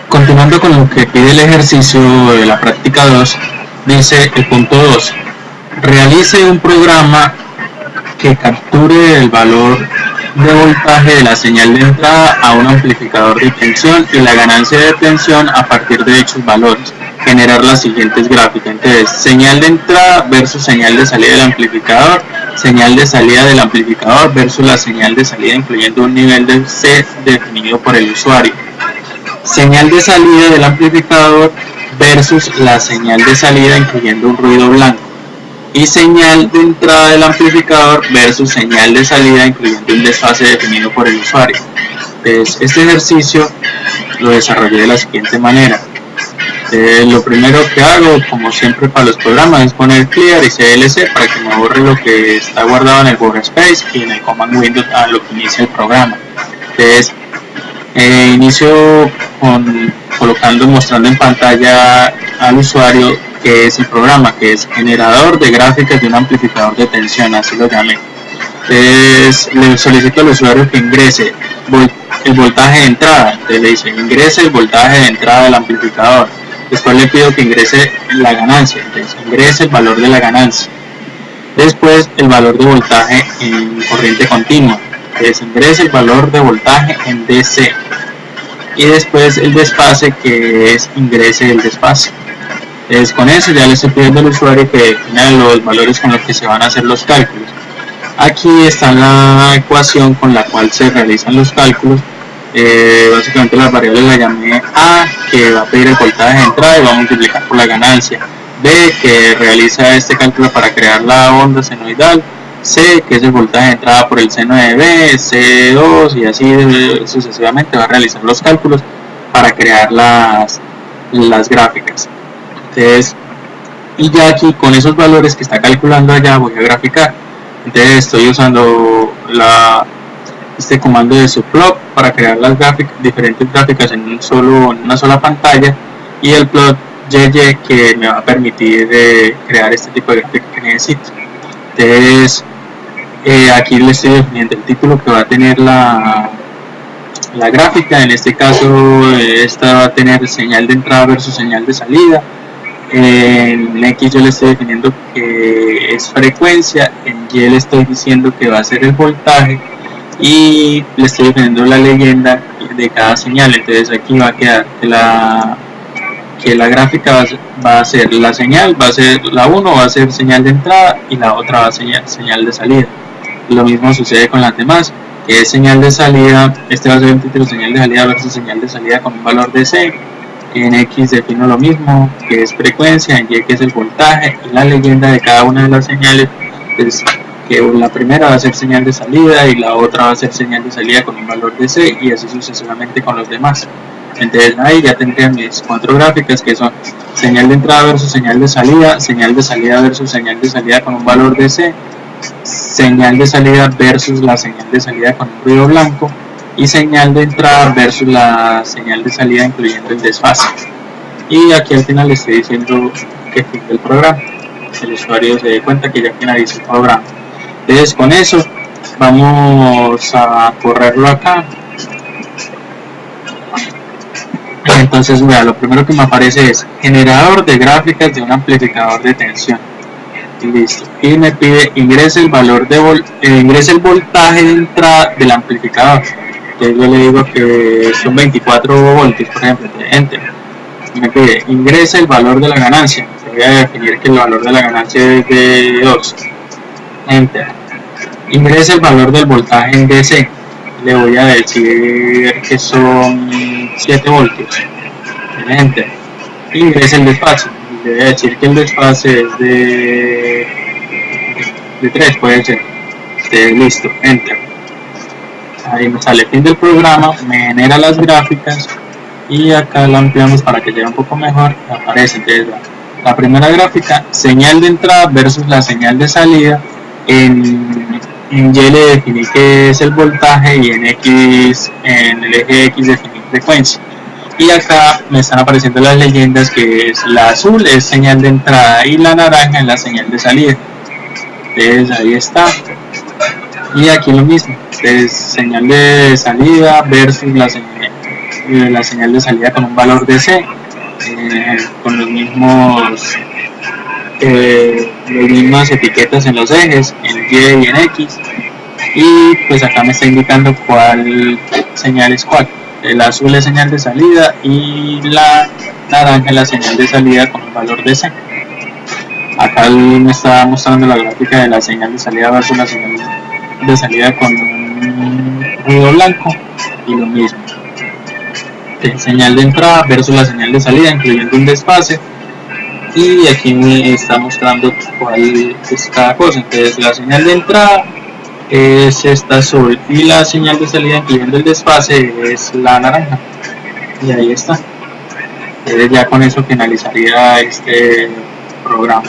Continuando con lo que pide el ejercicio de la práctica 2, dice el punto 2. Realice un programa que capture el valor de voltaje de la señal de entrada a un amplificador de tensión y la ganancia de tensión a partir de dichos valores. Generar las siguientes gráficas. Entonces, señal de entrada versus señal de salida del amplificador, señal de salida del amplificador versus la señal de salida incluyendo un nivel de C definido por el usuario. Señal de salida del amplificador versus la señal de salida incluyendo un ruido blanco. Y señal de entrada del amplificador versus señal de salida incluyendo un desfase definido por el usuario. Entonces, este ejercicio lo desarrollé de la siguiente manera. Lo primero que hago, como siempre para los programas, es poner clear y clc para que me borre lo que está guardado en el workspace y en el command window a lo que inicia el programa. Entonces, inicio mostrando en pantalla al usuario que es el programa, que es generador de gráficas de un amplificador de tensión, así lo llamé. Entonces, le solicito al usuario que ingrese el voltaje de entrada. Entonces le dice ingrese el voltaje de entrada del amplificador. Después le pido que ingrese la ganancia. Entonces ingrese el valor de la ganancia. Después el valor de voltaje en corriente continua. Entonces ingrese el valor de voltaje en DC. Y después el desfase, que es ingrese el desfase. Entonces con eso ya le estoy pidiendo al usuario que defina los valores con los que se van a hacer los cálculos. Aquí está la ecuación con la cual se realizan los cálculos. Básicamente las variables la llamé A, que va a pedir el voltaje de entrada y va a multiplicar por la ganancia. B, que realiza este cálculo para crear la onda senoidal. C, que es el voltaje de entrada por el seno de B. C2 y así sucesivamente va a realizar los cálculos para crear las gráficas. Entonces, y ya aquí con esos valores que está calculando allá voy a graficar. Entonces estoy usando este comando de subplot para crear las diferentes gráficas en una sola pantalla, y el plot YY que me va a permitir crear este tipo de gráfica que necesito. Entonces aquí le estoy definiendo el título que va a tener la gráfica. En este caso esta va a tener señal de entrada versus señal de salida. En X yo le estoy definiendo que es frecuencia, en Y le estoy diciendo que va a ser el voltaje y le estoy definiendo la leyenda de cada señal. Entonces aquí va a quedar que la gráfica va a ser la señal, va a ser la 1 va a ser señal de entrada y la otra va a ser señal de salida. Lo mismo sucede con las demás, que es señal de salida, este va a ser el título, señal de salida versus señal de salida con un valor de C. En X defino lo mismo, que es frecuencia, en Y que es el voltaje, y la leyenda de cada una de las señales es que la primera va a ser señal de salida y la otra va a ser señal de salida con un valor de C, y así sucesivamente con los demás. Entonces ahí ya tendría mis 4 gráficas, que son señal de entrada versus señal de salida versus señal de salida con un valor de C, señal de salida versus la señal de salida con un ruido blanco, y señal de entrada versus la señal de salida incluyendo el desfase. Y aquí al final le estoy diciendo que fin del programa, el usuario se dé cuenta que ya finalizó el programa. Entonces con eso vamos a correrlo acá. Entonces vea, lo primero que me aparece es generador de gráficas de un amplificador de tensión. Y listo. Y me pide ingrese el valor ingrese el voltaje de entrada del amplificador. Entonces yo le digo que son 24 voltios, por ejemplo, enter. Me pide ingrese el valor de la ganancia. Voy a definir que el valor de la ganancia es de 2. Enter. Ingrese el valor del voltaje en DC. Le voy a decir que son 7 voltios. Enter. Ingrese el desfase. Le voy a decir que el desfase es de 3, puede ser. Listo. Enter. Ahí me sale fin del programa, me genera las gráficas y acá la ampliamos para que llegue un poco mejor. Aparece entonces la primera gráfica, señal de entrada versus la señal de salida. En Y le definí que es el voltaje y en el eje X definí frecuencia. Y acá me están apareciendo las leyendas, que es la azul es señal de entrada y la naranja es la señal de salida. Entonces ahí está. Y aquí lo mismo, es señal de salida versus la señal la señal de salida con un valor de C, con las mismas etiquetas en los ejes, en Y y en X, y pues acá me está indicando cuál señal es cuál. El azul es señal de salida y la naranja es la señal de salida con un valor de C. Acá me está mostrando la gráfica de la señal de salida versus la señal de salida con un ruido blanco, y lo mismo. Señal de entrada versus la señal de salida, incluyendo un desfase, y aquí me está mostrando cuál es cada cosa. Entonces la señal de entrada es esta azul y la señal de salida, incluyendo el desfase, es la naranja, y ahí está. Entonces ya con eso finalizaría este programa.